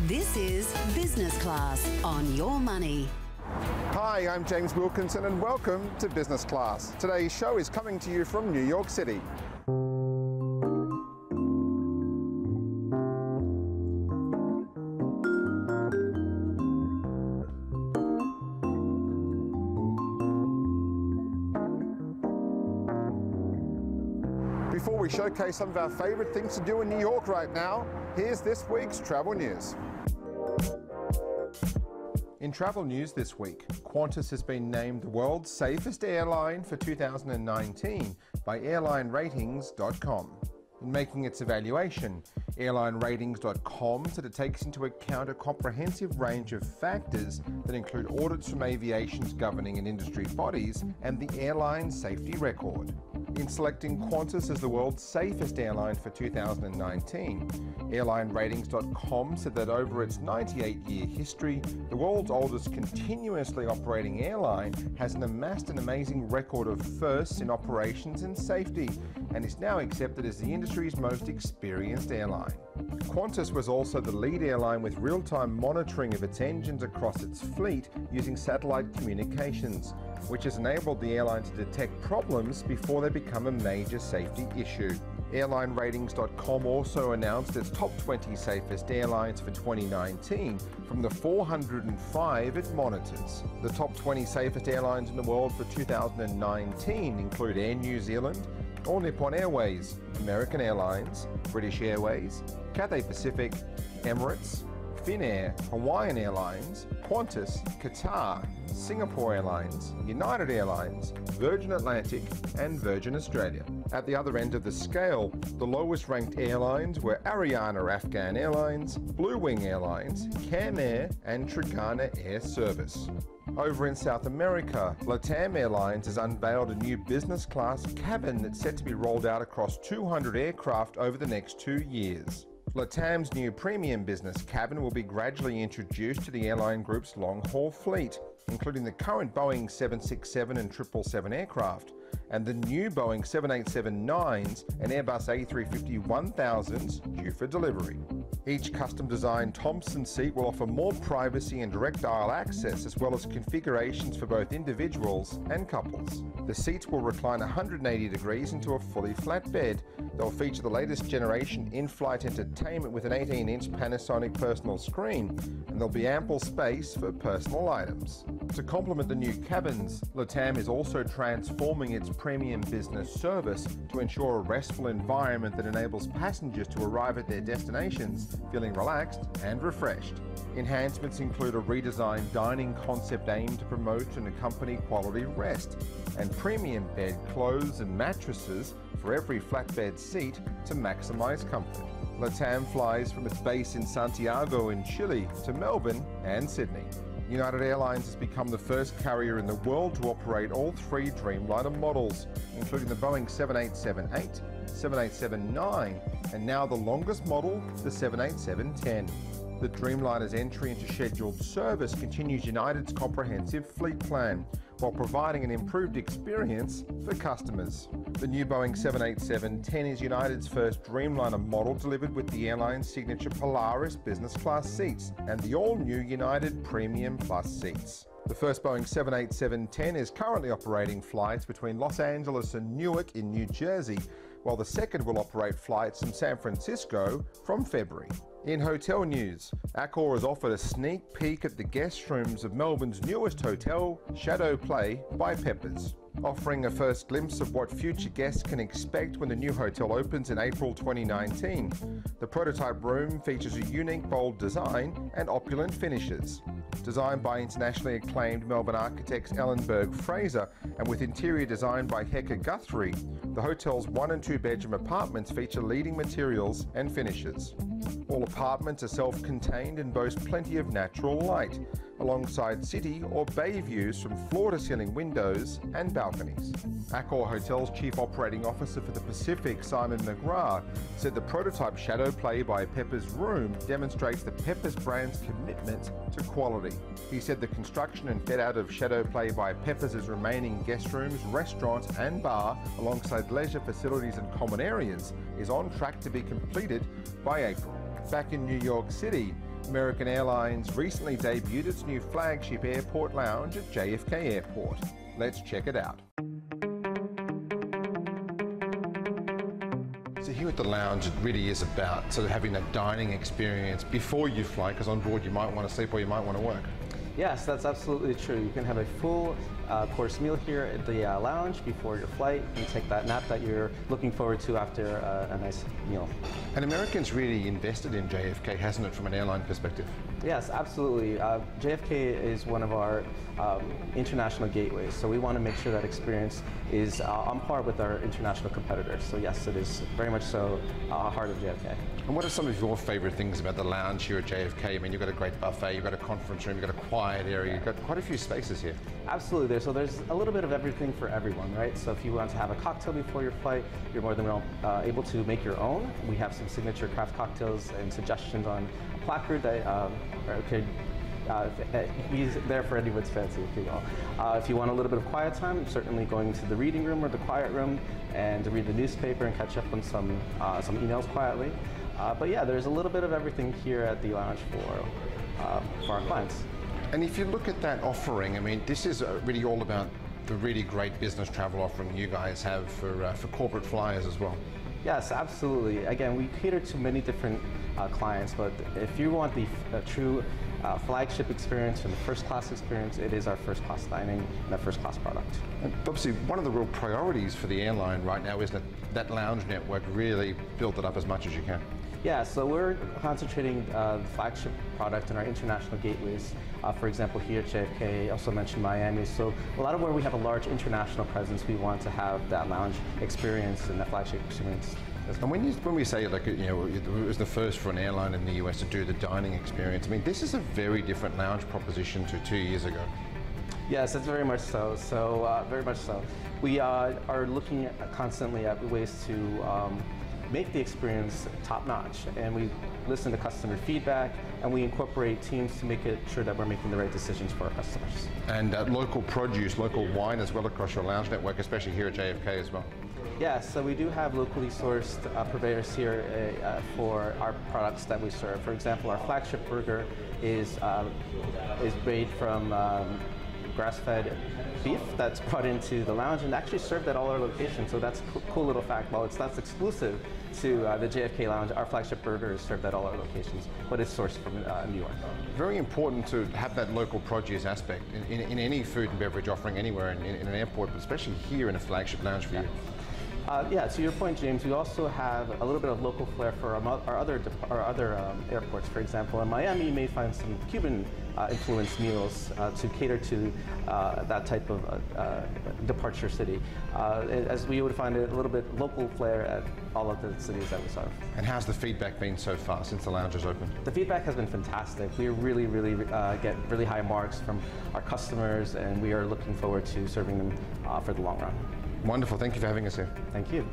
This is Business Class on Your Money. Hi, I'm James Wilkinson and welcome to Business Class. Today's show is coming to you from New York City. Before we showcase some of our favorite things to do in New York right now, here's this week's travel news. In travel news this week, Qantas has been named the world's safest airline for 2019 by airlineratings.com. In making its evaluation, airlineratings.com said it takes into account a comprehensive range of factors that include audits from aviation's governing and industry bodies and the airline's safety record. In selecting Qantas as the world's safest airline for 2019, airlineratings.com said that over its 98-year history, the world's oldest continuously operating airline has amassed an amazing record of firsts in operations and safety, and is now accepted as the industry's most experienced airline. Qantas was also the lead airline with real-time monitoring of its engines across its fleet using satellite communications, which has enabled the airline to detect problems before they become a major safety issue. AirlineRatings.com also announced its top 20 safest airlines for 2019 from the 405 it monitors. The top 20 safest airlines in the world for 2019 include Air New Zealand, All Nippon Airways, American Airlines, British Airways, Cathay Pacific, Emirates, Finnair, Hawaiian Airlines, Qantas, Qatar, Singapore Airlines, United Airlines, Virgin Atlantic and Virgin Australia. At the other end of the scale, the lowest ranked airlines were Ariana Afghan Airlines, Blue Wing Airlines, Cam Air and Trigana Air Service. Over in South America, LATAM Airlines has unveiled a new business class cabin that's set to be rolled out across 200 aircraft over the next 2 years. LATAM's new premium business cabin will be gradually introduced to the airline group's long-haul fleet, including the current Boeing 767 and 777 aircraft, and the new Boeing 787-9s and Airbus A350-1000s due for delivery. Each custom-designed Thompson seat will offer more privacy and direct aisle access, as well as configurations for both individuals and couples. The seats will recline 180 degrees into a fully flat bed. They'll feature the latest generation in-flight entertainment with an 18-inch Panasonic personal screen, and there'll be ample space for personal items. To complement the new cabins, LATAM is also transforming its premium business service to ensure a restful environment that enables passengers to arrive at their destinations feeling relaxed and refreshed. Enhancements include a redesigned dining concept aimed to promote and accompany quality rest, and premium bed clothes and mattresses for every flatbed seat to maximize comfort. LATAM flies from its base in Santiago in Chile to Melbourne and Sydney. United Airlines has become the first carrier in the world to operate all three Dreamliner models, including the Boeing 787-8, 787-9, and now the longest model, the 787-10. The Dreamliner's entry into scheduled service continues United's comprehensive fleet plan, while providing an improved experience for customers. The new Boeing 787-10 is United's first Dreamliner model delivered with the airline's signature Polaris business class seats and the all-new United Premium Plus seats. The first Boeing 787-10 is currently operating flights between Los Angeles and Newark in New Jersey, while the second will operate flights from San Francisco from February. In hotel news, Accor has offered a sneak peek at the guest rooms of Melbourne's newest hotel, Shadow Play by Peppers, offering a first glimpse of what future guests can expect when the new hotel opens in April 2019. The prototype room features a unique, bold design and opulent finishes. Designed by internationally acclaimed Melbourne architects Ellenberg Fraser and with interior design by Hector Guthrie, the hotel's 1 and 2 bedroom apartments feature leading materials and finishes. All apartments are self-contained and boast plenty of natural light, alongside city or bay views from floor-to-ceiling windows and balconies. Accor Hotel's Chief Operating Officer for the Pacific, Simon McGrath, said the prototype Shadow Play by Peppers room demonstrates the Peppers brand's commitment to quality. He said the construction and fit-out of Shadow Play by Peppers' remaining guest rooms, restaurant and bar, alongside leisure facilities and common areas, is on track to be completed by April. Back in New York City, American Airlines recently debuted its new flagship airport lounge at JFK Airport. Let's check it out. So here at the lounge, it really is about sort of having that dining experience before you fly, because on board you might want to sleep or you might want to work. Yes, that's absolutely true. You can have a full course meal here at the lounge before your flight and take that nap that you're looking forward to after a nice meal. And Americans really invested in JFK, hasn't it, from an airline perspective? Yes, absolutely. JFK is one of our international gateways, so we want to make sure that experience is on par with our international competitors. So yes, it is very much so heart of JFK. And what are some of your favorite things about the lounge here at JFK? I mean, you've got a great buffet, you've got a conference room, you've got a quiet area, you've got quite a few spaces here. Absolutely. So there's a little bit of everything for everyone, right? So if you want to have a cocktail before your flight, you're more than well able to make your own. We have some signature craft cocktails and suggestions on a placard that could be there for anyone's fancy, if you will. If you want a little bit of quiet time, certainly going to the reading room or the quiet room and to read the newspaper and catch up on some emails quietly. But yeah, there's a little bit of everything here at the lounge for our clients. And if you look at that offering, I mean, this is really all about the really great business travel offering you guys have for corporate flyers as well. Yes, absolutely. Again, we cater to many different clients, but if you want the true flagship experience and the first class experience, it is our first class dining and our first class product. And obviously, one of the real priorities for the airline right now is that lounge network, really build it up as much as you can. Yeah, so we're concentrating the flagship product in our international gateways. For example, here at JFK, also mentioned Miami. So a lot of where we have a large international presence, we want to have that lounge experience and that flagship experience. And when we say, like, you know, it was the first for an airline in the US to do the dining experience, I mean, this is a very different lounge proposition to 2 years ago. Yes, it's very much so. Very much so. We are looking constantly at ways to make the experience top-notch, and we listen to customer feedback and we incorporate teams to make sure that we're making the right decisions for our customers. And local produce, local wine as well across your lounge network, especially here at JFK as well. Yes, so we do have locally sourced purveyors here for our products that we serve. For example, our flagship burger is made from grass-fed beef that's brought into the lounge and actually served at all our locations. So that's a cool little fact. While that's exclusive to the JFK lounge, our flagship burger is served at all our locations, but it's sourced from New York. Very important to have that local produce aspect in any food and beverage offering anywhere in an airport, but especially here in a flagship lounge for you. Yeah, to your point, James, we also have a little bit of local flair for our other airports. For example, in Miami, you may find some Cuban influenced meals to cater to that type of departure city, as we would find a little bit local flair at all of the cities that we serve. And how's the feedback been so far since the lounge is open? The feedback has been fantastic. We really get really high marks from our customers, and we are looking forward to serving them for the long run. Wonderful. Thank you for having us here. Thank you.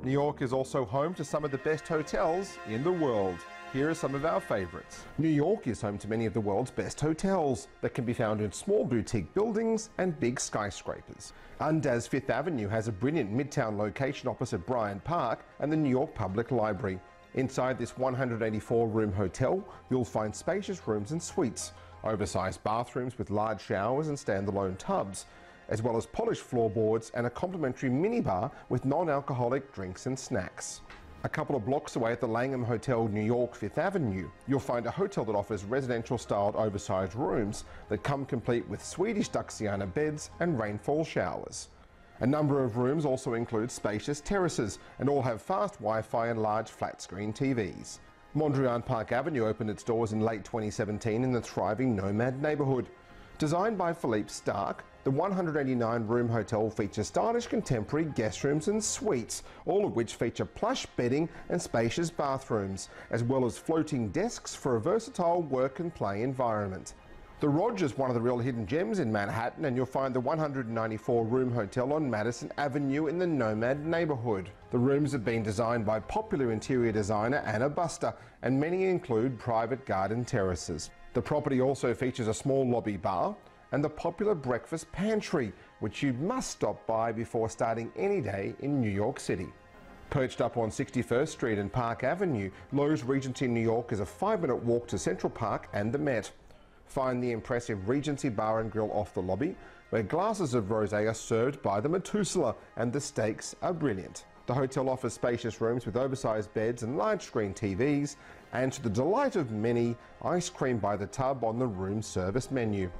New York is also home to some of the best hotels in the world. Here are some of our favorites. New York is home to many of the world's best hotels that can be found in small boutique buildings and big skyscrapers. Andaz Fifth Avenue has a brilliant midtown location opposite Bryant Park and the New York Public Library. Inside this 184-room hotel, you'll find spacious rooms and suites, oversized bathrooms with large showers and standalone tubs, as well as polished floorboards and a complimentary minibar with non-alcoholic drinks and snacks. A couple of blocks away at the Langham Hotel, New York, Fifth Avenue, you'll find a hotel that offers residential-styled oversized rooms that come complete with Swedish Daxiana beds and rainfall showers. A number of rooms also include spacious terraces and all have fast Wi-Fi and large flat-screen TVs. Mondrian Park Avenue opened its doors in late 2017 in the thriving Nomad neighborhood. Designed by Philippe Stark, the 189-room hotel features stylish contemporary guest rooms and suites, all of which feature plush bedding and spacious bathrooms, as well as floating desks for a versatile work and play environment. The Rodge is one of the real hidden gems in Manhattan, and you'll find the 194-room hotel on Madison Avenue in the Nomad neighborhood. The rooms have been designed by popular interior designer Anna Buster, and many include private garden terraces. The property also features a small lobby bar and the popular breakfast pantry, which you must stop by before starting any day in New York City. Perched up on 61st Street and Park Avenue, Lowe's Regency New York is a 5-minute walk to Central Park and the Met. Find the impressive Regency Bar and Grill off the lobby, where glasses of rosé are served by the Methuselah and the steaks are brilliant. The hotel offers spacious rooms with oversized beds and large screen TVs, and to the delight of many, ice cream by the tub on the room service menu.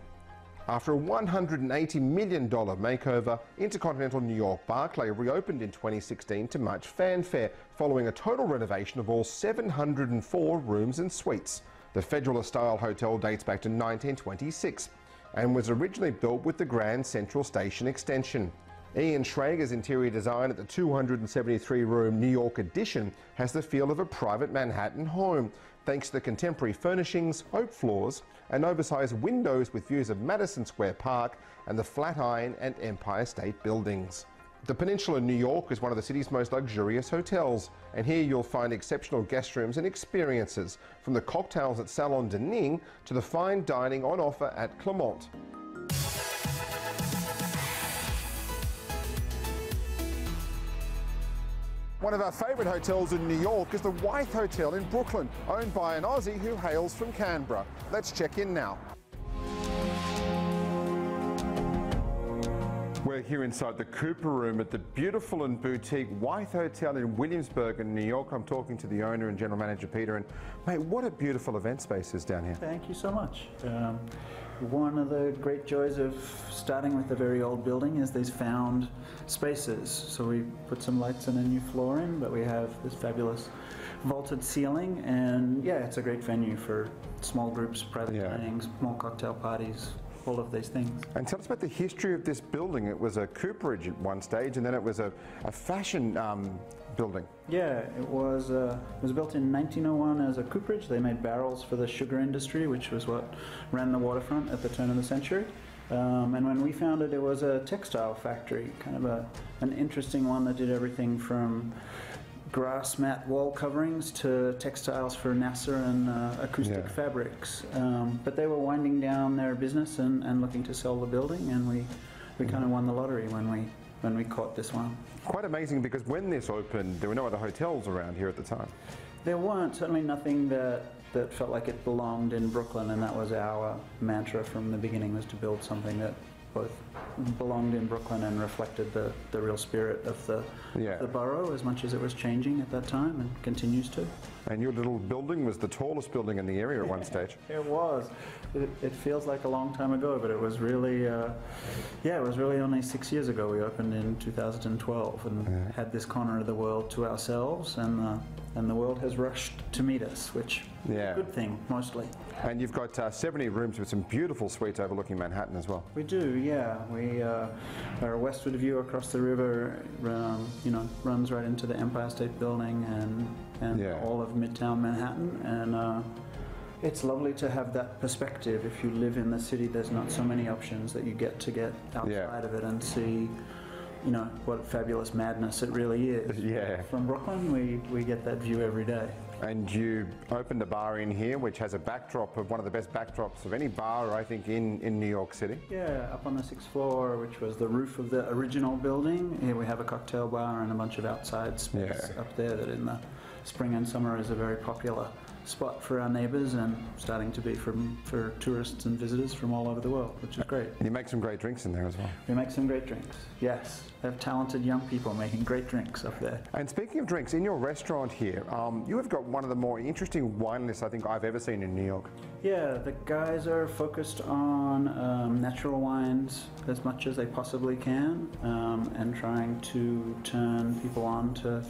After a $180 million makeover, Intercontinental New York Barclay reopened in 2016 to much fanfare, following a total renovation of all 704 rooms and suites. The Federalist-style hotel dates back to 1926 and was originally built with the Grand Central Station extension. Ian Schrager's interior design at the 273-room New York addition has the feel of a private Manhattan home, thanks to the contemporary furnishings, oak floors, and oversized windows with views of Madison Square Park and the Flatiron and Empire State Buildings. The Peninsula New York is one of the city's most luxurious hotels, and here you'll find exceptional guest rooms and experiences, from the cocktails at Salon de Ning to the fine dining on offer at Clermont. One of our favourite hotels in New York is the Wythe Hotel in Brooklyn, owned by an Aussie who hails from Canberra. Let's check in now. We're here inside the Cooper Room at the beautiful and boutique Wythe Hotel in Williamsburg in New York. I'm talking to the owner and general manager, Peter, and mate, what a beautiful event space is down here. Thank you so much. One of the great joys of starting with a very old building is these found spaces. So we put some lights and a new floor in, but we have this fabulous vaulted ceiling, and yeah, it's a great venue for small groups, private dining, small cocktail parties, all of these things. And tell us about the history of this building. It was a cooperage at one stage, and then it was a fashion building. Yeah, it was built in 1901 as a cooperage. They made barrels for the sugar industry, which was what ran the waterfront at the turn of the century. And when we found it, it was a textile factory, kind of an interesting one that did everything from grass mat wall coverings to textiles for NASA and acoustic fabrics. But they were winding down their business and looking to sell the building, and we kind of won the lottery when we caught this one. Quite amazing, because when this opened, there were no other hotels around here at the time. There weren't, certainly nothing that felt like it belonged in Brooklyn, and that was our mantra from the beginning, was to build something that both belonged in Brooklyn and reflected the real spirit of the borough, as much as it was changing at that time and continues to. And your little building was the tallest building in the area at one stage. It was. It feels like a long time ago, but it was really, it was really only 6 years ago. We opened in 2012 and had this corner of the world to ourselves, and the world has rushed to meet us, which is a good thing, mostly. And you've got 70 rooms with some beautiful suites overlooking Manhattan as well. We do, yeah. Our westward view across the river, runs right into the Empire State Building and all of Midtown Manhattan, and it's lovely to have that perspective. If you live in the city, there's not so many options that you get outside of it and see, what fabulous madness it really is. Yeah. From Brooklyn, we get that view every day. And you opened a bar in here, which has a backdrop of one of the best backdrops of any bar, I think, in New York City. Yeah, up on the 6th floor, which was the roof of the original building. Here we have a cocktail bar and a bunch of outside space up there that in the spring and summer is a very popular spot for our neighbours, and starting to be for tourists and visitors from all over the world, which is great. And you make some great drinks in there as well. We make some great drinks, yes. They have talented young people making great drinks up there. And speaking of drinks, in your restaurant here, you have got one of the more interesting wine lists I think I've ever seen in New York. Yeah, the guys are focused on natural wines as much as they possibly can, and trying to turn people on to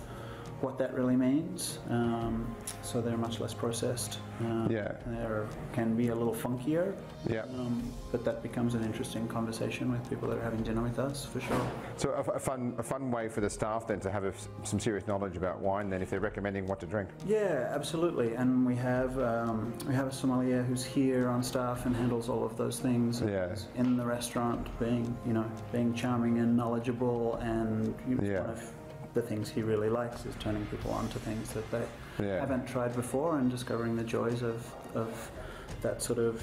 what that really means. So they're much less processed. They can be a little funkier. But that becomes an interesting conversation with people that are having dinner with us, for sure. So a fun way for the staff then to have some serious knowledge about wine then, if they're recommending what to drink. Yeah, absolutely. And we have a sommelier who's here on staff and handles all of those things. In the restaurant, being charming and knowledgeable, and one of the things he really likes is turning people on to things that they haven't tried before, and discovering the joys of that sort of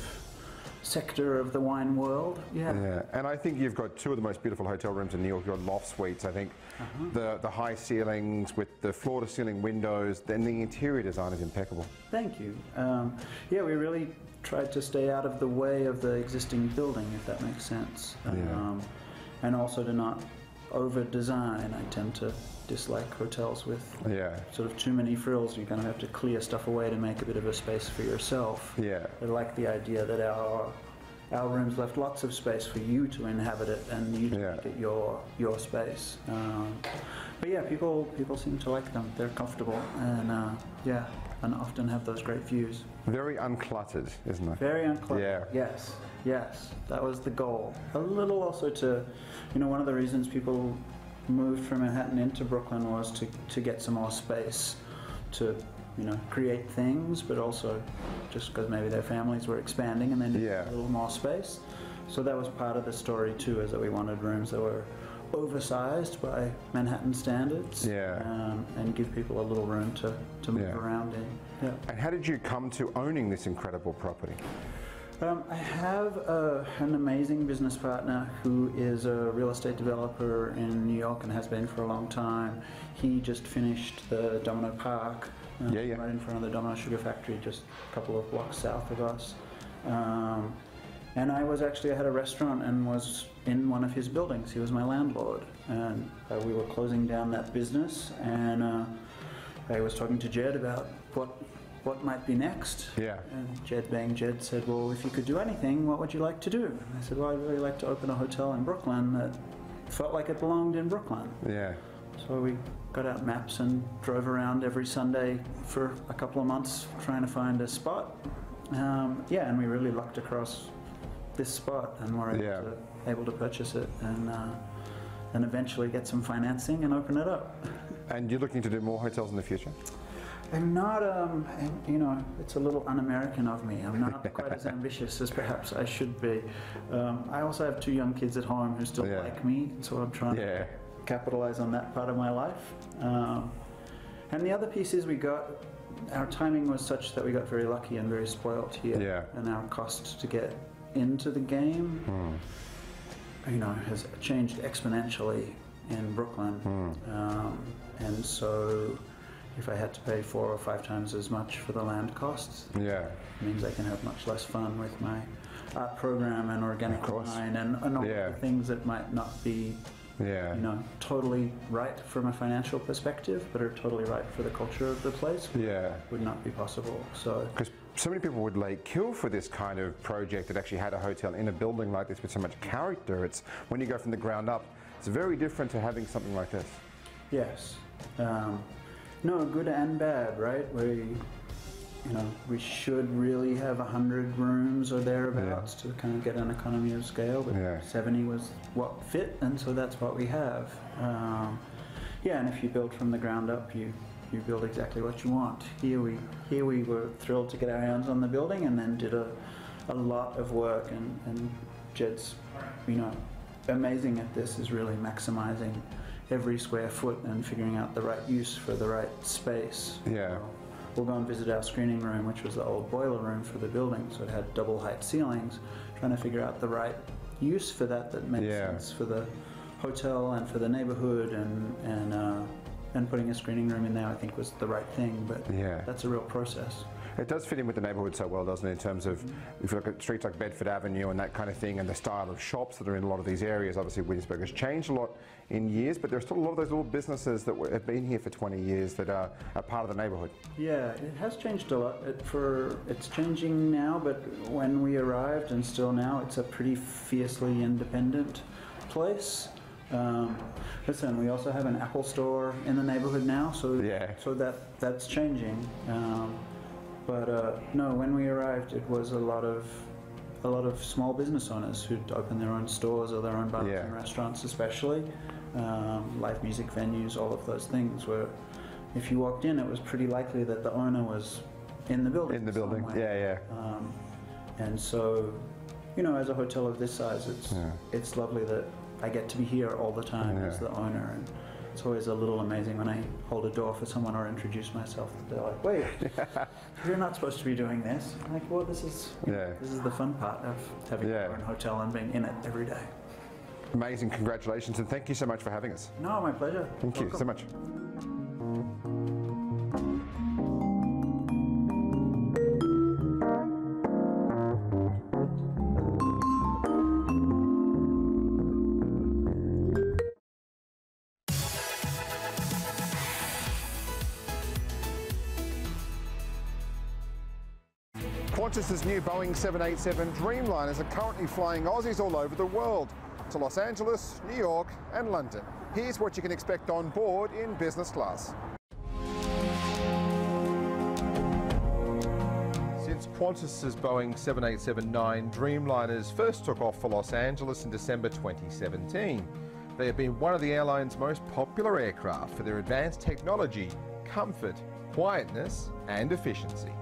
sector of the wine world. Yeah. Yeah, and I think you've got two of the most beautiful hotel rooms in New York. Your loft suites, I think, the high ceilings with the floor-to-ceiling windows, then the interior design is impeccable. Thank you. Yeah, we really tried to stay out of the way of the existing building, if that makes sense. And also to not over-design. I tend to dislike hotels with sort of too many frills. You kind of have to clear stuff away to make a bit of a space for yourself. Yeah. I like the idea that our rooms left lots of space for you to inhabit it and you to make it your space. But yeah, people seem to like them. They're comfortable and and often have those great views. Very uncluttered, isn't it? Very uncluttered. Yeah. Yes. That was the goal. A little also to, one of the reasons people moved from Manhattan into Brooklyn was to get some more space to, create things, but also just because maybe their families were expanding and they needed a little more space. So that was part of the story too, is that we wanted rooms that were oversized by Manhattan standards and give people a little room to move around in. Yeah. And how did you come to owning this incredible property? I have an amazing business partner who is a real estate developer in New York and has been for a long time. He just finished the Domino Park right in front of the Domino Sugar Factory, just a couple of blocks south of us. And I had a restaurant and was in one of his buildings. He was my landlord, and we were closing down that business, and I was talking to Jed about what might be next. Yeah. And Jed, being Jed, said, well, if you could do anything, what would you like to do? And I said, well, I'd really like to open a hotel in Brooklyn that felt like it belonged in Brooklyn. Yeah. So we got out maps and drove around every Sunday for a couple of months trying to find a spot. And we really lucked across this spot and were able to purchase it and eventually get some financing and open it up. And you're looking to do more hotels in the future? I'm not, it's a little un-American of me. I'm not quite as ambitious as perhaps I should be. I also have 2 young kids at home who still like me, so I'm trying to capitalize on that part of my life. And the other piece is our timing was such that we got very lucky and very spoilt here. And our cost to get into the game, has changed exponentially in Brooklyn. And so if I had to pay 4 or 5 times as much for the land costs, it means I can have much less fun with my art program and organic wine and all the things that might not be totally right from a financial perspective, but are totally right for the culture of the place. Would not be possible. So because so many people would kill for this kind of project that actually had a hotel in a building like this with so much character. It's when you go from the ground up, it's very different to having something like this. Yes. No, good and bad, right? We should really have 100 rooms or thereabouts to kind of get an economy of scale, but 70 was what fit, and so that's what we have. And if you build from the ground up, you build exactly what you want. Here we were thrilled to get our hands on the building, and then did a lot of work, and Jed's, amazing at this, is really maximizing every square foot and figuring out the right use for the right space. We'll go and visit our screening room, which was the old boiler room for the building, so it had double height ceilings, trying to figure out the right use for that made sense for the hotel and for the neighborhood, and putting a screening room in there I think was the right thing, but that's a real process. It does fit in with the neighbourhood so well, doesn't it, in terms of, if you look at streets like Bedford Avenue and that kind of thing, and the style of shops that are in a lot of these areas. Obviously Williamsburg has changed a lot in years, but there's still a lot of those little businesses that have been here for 20 years that are part of the neighbourhood. Yeah, it has changed a lot. It's changing now, but when we arrived, and still now, it's a pretty fiercely independent place. Listen, we also have an Apple store in the neighborhood now, so that's changing. But no, when we arrived, it was a lot of small business owners who'd opened their own stores or their own bars and restaurants, especially live music venues. All of those things were, if you walked in, it was pretty likely that the owner was in the building. And so, as a hotel of this size, it's lovely that I get to be here all the time as the owner, and it's always a little amazing when I hold a door for someone or introduce myself. They're like, "Wait, you're not supposed to be doing this." I'm like, well, this is the fun part of having your own hotel and being in it every day. Amazing, congratulations, and thank you so much for having us. No, my pleasure. Thank you so much. Qantas's new Boeing 787 Dreamliners are currently flying Aussies all over the world, to Los Angeles, New York and London. Here's what you can expect on board in business class. Since Qantas's Boeing 787-9 Dreamliners first took off for Los Angeles in December 2017, they have been one of the airline's most popular aircraft for their advanced technology, comfort, quietness and efficiency.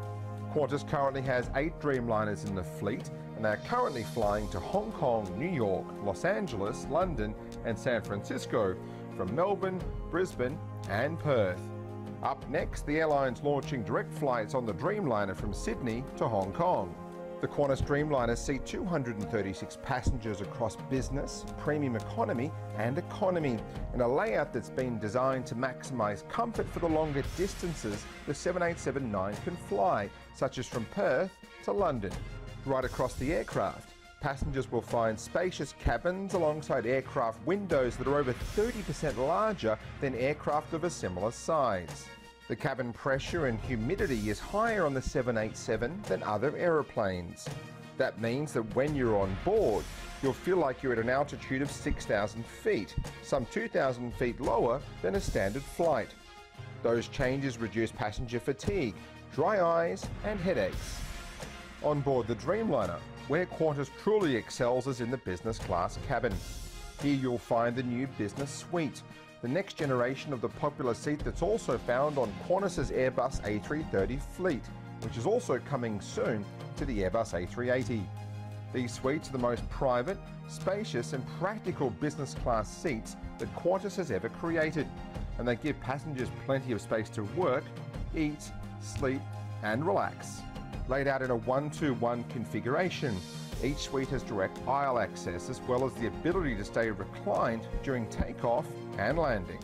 Qantas currently has 8 Dreamliners in the fleet, and they are currently flying to Hong Kong, New York, Los Angeles, London and San Francisco, from Melbourne, Brisbane and Perth. Up next, the airline's launching direct flights on the Dreamliner from Sydney to Hong Kong. The Qantas Dreamliners seat 236 passengers across business, premium economy and economy, in a layout that's been designed to maximise comfort for the longer distances the 787-9 can fly, such as from Perth to London. Right across the aircraft, passengers will find spacious cabins alongside aircraft windows that are over 30% larger than aircraft of a similar size. The cabin pressure and humidity is higher on the 787 than other aeroplanes. That means that when you're on board, you'll feel like you're at an altitude of 6,000 feet, some 2,000 feet lower than a standard flight. Those changes reduce passenger fatigue, dry eyes and headaches. On board the Dreamliner, where Qantas truly excels is in the business class cabin. Here you'll find the new business suite, the next generation of the popular seat that's also found on Qantas's Airbus A330 fleet, which is also coming soon to the Airbus A380. These suites are the most private, spacious and practical business class seats that Qantas has ever created, and they give passengers plenty of space to work, eat, sleep and relax. Laid out in a 1-2-1 configuration, each suite has direct aisle access as well as the ability to stay reclined during takeoff and landing.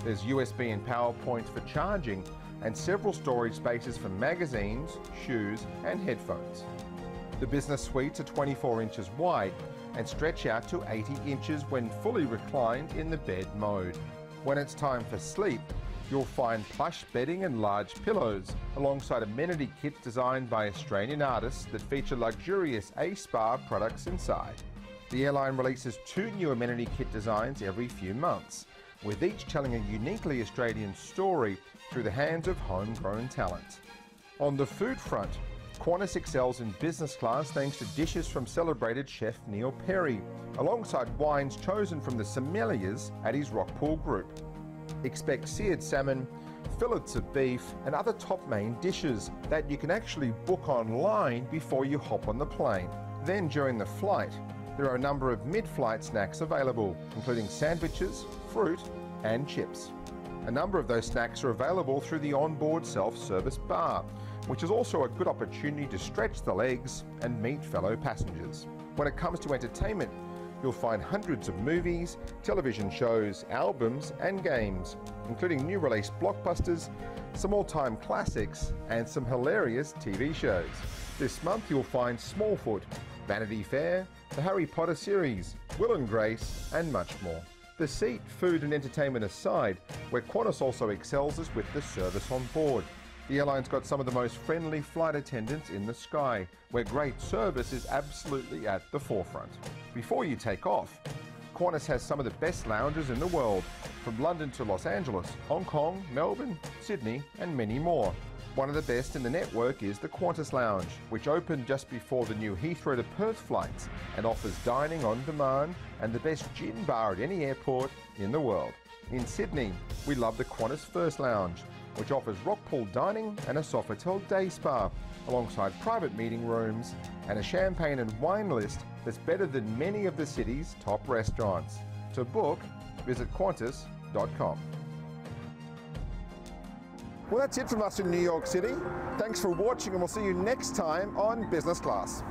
There's USB and power points for charging and several storage spaces for magazines, shoes and headphones. The business suites are 24 inches wide and stretch out to 80 inches when fully reclined in the bed mode. When it's time for sleep, you'll find plush bedding and large pillows, alongside amenity kits designed by Australian artists that feature luxurious A-Spa products inside. The airline releases 2 new amenity kit designs every few months, with each telling a uniquely Australian story through the hands of homegrown talent. On the food front, Qantas excels in business class thanks to dishes from celebrated chef Neil Perry, alongside wines chosen from the sommeliers at his Rockpool Group. Expect seared salmon, fillets of beef and other top main dishes that you can actually book online before you hop on the plane. Then during the flight, there are a number of mid-flight snacks available, including sandwiches, fruit and chips. A number of those snacks are available through the onboard self-service bar, which is also a good opportunity to stretch the legs and meet fellow passengers. When it comes to entertainment, you'll find hundreds of movies, television shows, albums and games, including new release blockbusters, some all-time classics and some hilarious TV shows. This month you'll find Smallfoot, Vanity Fair, the Harry Potter series, Will and Grace and much more. The seat, food and entertainment aside, where Qantas also excels is with the service on board. The airline's got some of the most friendly flight attendants in the sky, where great service is absolutely at the forefront. Before you take off, Qantas has some of the best lounges in the world, from London to Los Angeles, Hong Kong, Melbourne, Sydney and many more. One of the best in the network is the Qantas Lounge, which opened just before the new Heathrow to Perth flights and offers dining on demand and the best gin bar at any airport in the world. In Sydney, we love the Qantas First Lounge, which offers Rockpool dining and a Sofitel day spa, alongside private meeting rooms and a champagne and wine list that's better than many of the city's top restaurants. To book, visit qantas.com.au. airline.com. Well, that's it from us in New York City. Thanks for watching, and we'll see you next time on Business Class.